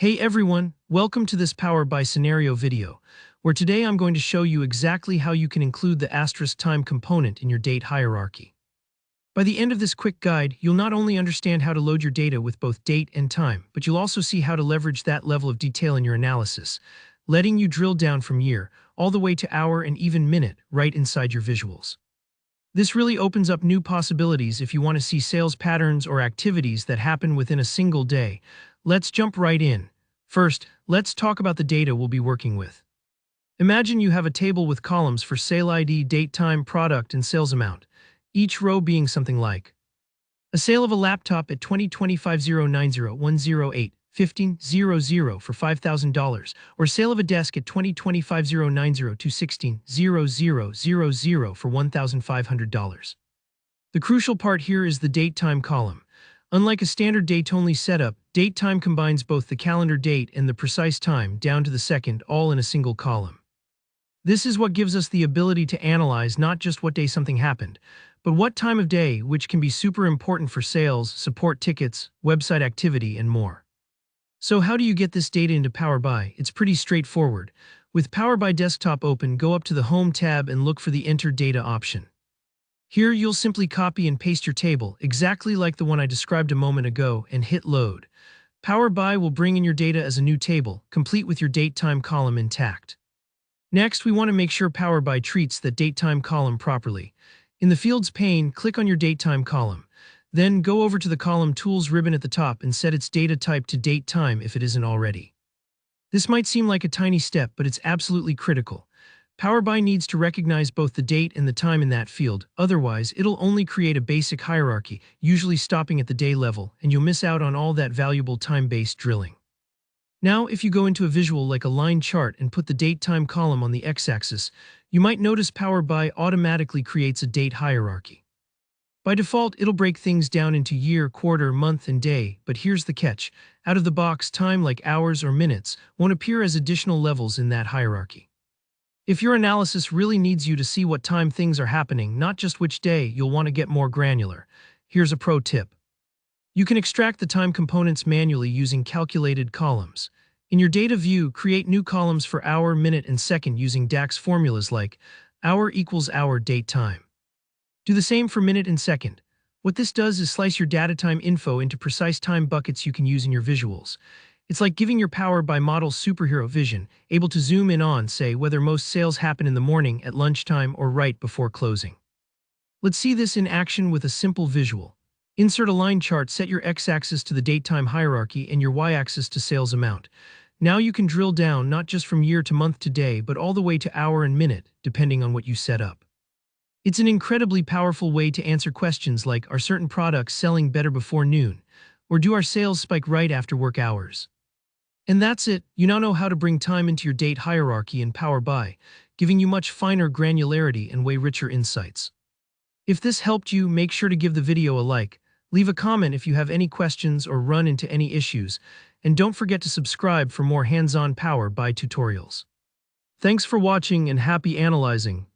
Hey everyone, welcome to this Power by Scenario video, where today I'm going to show you exactly how you can include the asterisk time component in your date hierarchy. By the end of this quick guide, you'll not only understand how to load your data with both date and time, but you'll also see how to leverage that level of detail in your analysis, letting you drill down from year, all the way to hour and even minute, right inside your visuals. This really opens up new possibilities if you want to see sales patterns or activities that happen within a single day. Let's jump right in. First, let's talk about the data we'll be working with. Imagine you have a table with columns for sale ID, date, time, product, and sales amount, each row being something like a sale of a laptop at 2025-090-108-15-00 for $5,000, or sale of a desk at 2025-090-216-0000 for $1,500. The crucial part here is the date-time column. Unlike a standard date-only setup, date-time combines both the calendar date and the precise time down to the second, all in a single column. This is what gives us the ability to analyze not just what day something happened, but what time of day, which can be super important for sales, support tickets, website activity, and more. So how do you get this data into Power BI? It's pretty straightforward. With Power BI Desktop open, go up to the Home tab and look for the Enter Data option. Here you'll simply copy and paste your table, exactly like the one I described a moment ago, and hit Load. Power BI will bring in your data as a new table, complete with your date-time column intact. Next, we want to make sure Power BI treats the date-time column properly. In the Fields pane, click on your date-time column. Then go over to the Column Tools ribbon at the top and set its data type to date-time if it isn't already. This might seem like a tiny step, but it's absolutely critical. Power BI needs to recognize both the date and the time in that field, otherwise it'll only create a basic hierarchy, usually stopping at the day level, and you'll miss out on all that valuable time-based drilling. Now, if you go into a visual like a line chart and put the date-time column on the x-axis, you might notice Power BI automatically creates a date hierarchy. By default, it'll break things down into year, quarter, month, and day, but here's the catch. Out of the box, time like hours or minutes won't appear as additional levels in that hierarchy. If your analysis really needs you to see what time things are happening, not just which day, you'll want to get more granular. Here's a pro tip. You can extract the time components manually using calculated columns. In your data view, create new columns for hour, minute, and second using DAX formulas like hour equals hour, date, time. Do the same for minute and second. What this does is slice your data time info into precise time buckets you can use in your visuals. It's like giving your Power BI model superhero vision, able to zoom in on, say, whether most sales happen in the morning, at lunchtime, or right before closing. Let's see this in action with a simple visual. Insert a line chart, set your x-axis to the date-time hierarchy and your y-axis to sales amount. Now you can drill down not just from year to month to day, but all the way to hour and minute, depending on what you set up. It's an incredibly powerful way to answer questions like, are certain products selling better before noon? Or do our sales spike right after work hours? And that's it. You now know how to bring time into your date hierarchy in Power BI, giving you much finer granularity and way richer insights. If this helped you, make sure to give the video a like, leave a comment if you have any questions or run into any issues, and don't forget to subscribe for more hands-on Power BI tutorials. Thanks for watching and happy analyzing.